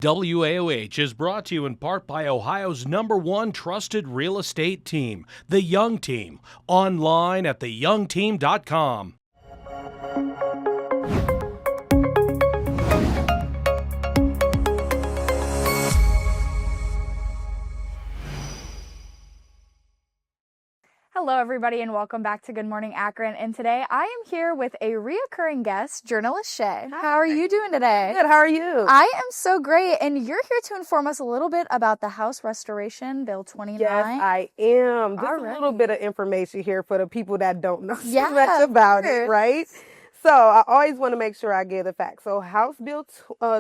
WAOH is brought to you in part by Ohio's #1 trusted real estate team, The Young Team. Online at theyoungteam.com. Hello, everybody, and welcome back to Good Morning Akron. And today I am here with a reoccurring guest, journalist Shay. Hi. How are you doing today? Good. How are you? I am so great. And you're here to inform us a little bit about the House Restoration Bill 29. Yes, I am. Just a little bit of information here for the people that don't know so much about it, right? So I always want to make sure I give the facts. So House Bill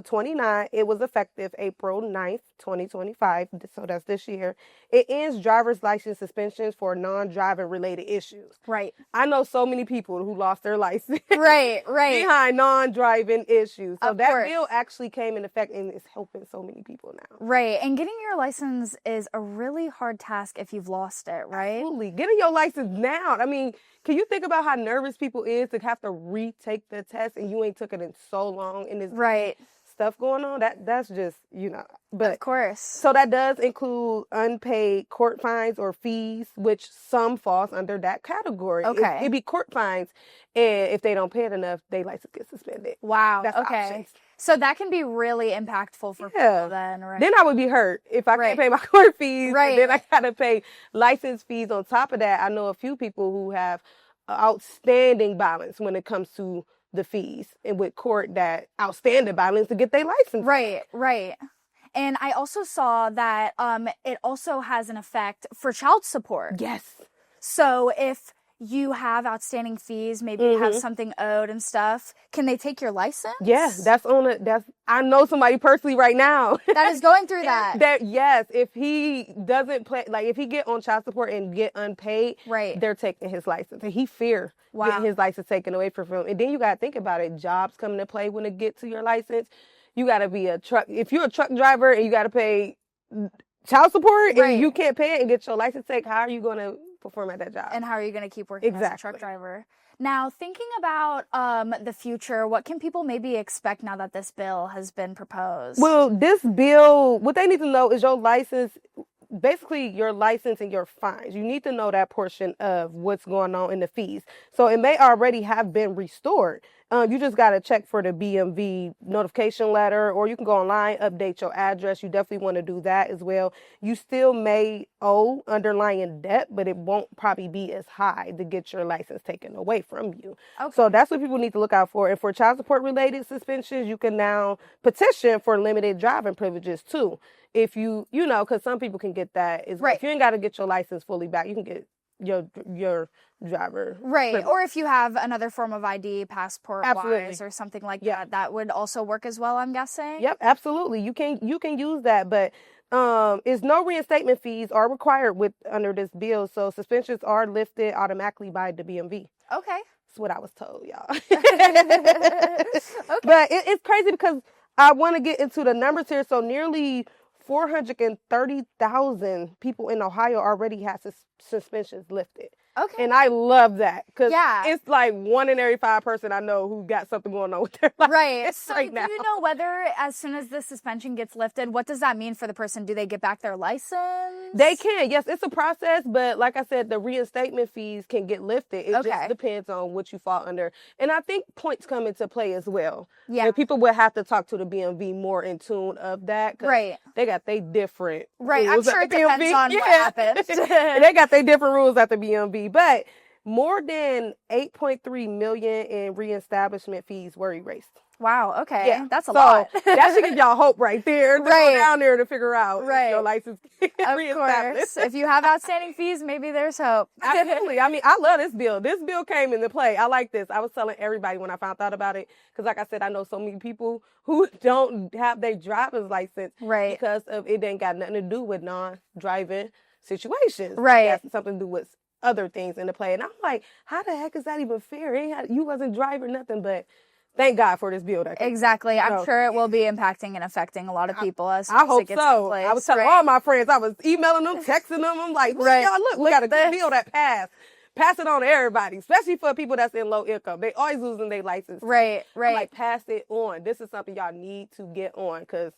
29, it was effective April 9th, 2025. So that's this year. It ends driver's license suspensions for non-driving related issues. Right. I know so many people who lost their license. Right. behind non-driving issues. So Of that course. bill actually came in effect and it's helping so many people now. Right. And getting your license is a really hard task if you've lost it, right? Absolutely. Getting your license now. I mean, can you think about how nervous people is to have to retake the test and you ain't took it in so long and there's Right. stuff going on? That's just, but Of course. so that does include unpaid court fines or fees, which some falls under that category. Okay. It'd be court fines, and if they don't pay it enough, they license get suspended. Wow. That's okay. options. So that can be really impactful for people then, right? Then I would be hurt if I Right. can't pay my court fees. Right. And then I gotta pay license fees on top of that. I know a few people who have outstanding balance when it comes to the fees, and with court that outstanding balance to get their license. Right, right. And I also saw that it also has an effect for child support. Yes. So if you have outstanding fees, maybe you have something owed and stuff, can they take your license? Yeah, I know somebody personally right now That is going through that. Yes, if he doesn't play, like if he get on child support and get unpaid, Right. they're taking his license, and he fear getting his license taken away from him. And then you got to think about it, jobs come into play when it gets to your license. You got to be if you're a truck driver and you got to pay child support Right. and you can't pay it and get your license taken, how are you going to perform at that job? And how are you going to keep working as a truck driver? Now, thinking about the future, what can people maybe expect now that this bill has been proposed? Well, this bill, what they need to know is your license, basically your license and your fines. You need to know that portion of what's going on in the fees. So it may already have been restored. You just got to check for the BMV notification letter, or you can go online, update your address. You definitely want to do that as well. You still may owe underlying debt, but it won't probably be as high to get your license taken away from you. Okay. So that's what people need to look out for. And for child support related suspensions, you can now petition for limited driving privileges too. If because some people can get that as well. Right. If you ain't got to get your license fully back, you can get your driver. Right. privilege. Or if you have another form of ID, passport Absolutely. wise or something like Yeah. that would also work as well, I'm guessing. Yep, absolutely. You can use that, but is no reinstatement fees are required under this bill. So suspensions are lifted automatically by the BMV. Okay. That's what I was told, y'all. Okay. But it's crazy because I want to get into the numbers here. So nearly 430,000 people in Ohio already have suspensions lifted. Okay. And I love that because Yeah. it's like 1 in every 5 person I know who got something going on with their life. Right. So right do now. you know whether as soon as the suspension gets lifted, what does that mean for the person? Do they get back their license? They can. Yes, it's a process. But like I said, the reinstatement fees can get lifted. It Okay. just depends on what you fall under. And I think points come into play as well. Yeah. And people will have to talk to the BMV more in tune of that. 'Cause Right. They got their different Right. I'm rules at sure it the depends BMV. on what happens. They got their different rules at the BMV. But more than 8.3 million in reestablishment fees were erased. Wow. Okay. Yeah. That's a So lot. that should give y'all hope right there. To Right. go down there to figure out Right. if your license get Of reestablished. course. If you have outstanding fees, maybe there's hope. Absolutely. I mean, I love this bill. This bill came into play. I like this. I was telling everybody when I found out about it, because like I said, I know so many people who don't have their driver's license Right. because of it ain't got nothing to do with non-driving situations. Right. It has something to do with other things into play. And I'm like, how the heck is that even fair? You wasn't driving nothing, but thank God for this bill. Exactly. I'm No. sure it will be impacting and affecting a lot of people as I it hope gets so. in place, I was telling right? all my friends, I was emailing them, texting them. I'm like, Right. y'all, look, we Look got a at good this. bill that passed. Pass it on to everybody, especially for people that's in low income. They always losing their license. Right, I'm right. like, pass it on. This is something y'all need to get on because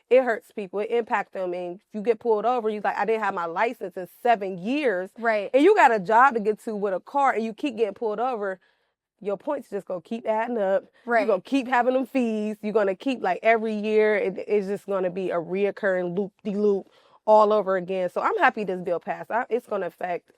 it hurts people. It impacts them. And if you get pulled over, you like, I didn't have my license in 7 years. Right. And you got a job to get to with a car and you keep getting pulled over, your points just going to keep adding up. Right. You're going to keep having them fees. You're going to keep, like, every year, it's just going to be a reoccurring loop-de-loop all over again. So I'm happy this bill passed. It's going to affect,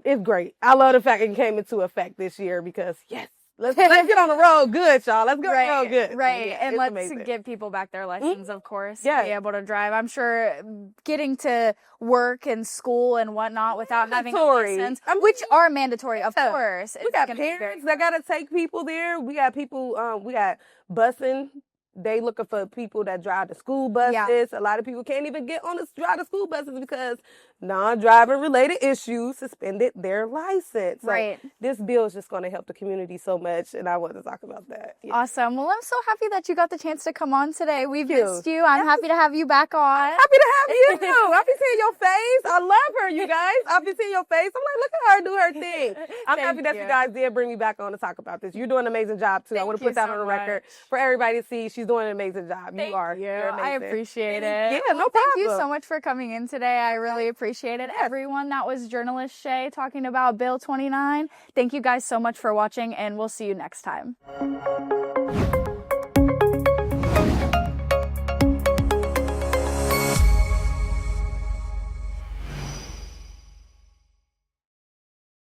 it's great. I love the fact it came into effect this year because, yes. Let's get on the road good, y'all. Let's get on the road good. Right. Yeah, and let's amazing. give people back their license, of course. Yeah. Be able to drive. I'm sure getting to work and school and whatnot without having a license, which are mandatory, of course. We got parents that got to take people there. We got people, we got busing. They looking for people that drive the school buses. Yeah. A lot of people can't even get on drive the school buses because non-driving related issues suspended their license. Right. So this bill is just going to help the community so much, and I want to talk about that. Yeah. Awesome. Well, I'm so happy that you got the chance to come on today. We've missed you. I'm happy to have you back on. I'm happy to have you too. I've been seeing your face. I love her, you guys. I've been seeing your face. I'm like, look at her do her thing. I'm happy that you guys did bring me back on to talk about this. You're doing an amazing job too. I want to put that on the record for everybody to see. She's doing an amazing job. Thank you are. you. You're amazing. I appreciate it. Yeah, no problem. Thank you so much for coming in today. I really appreciate it. Everyone, that was journalist Shay talking about Bill 29. Thank you guys so much for watching, and we'll see you next time.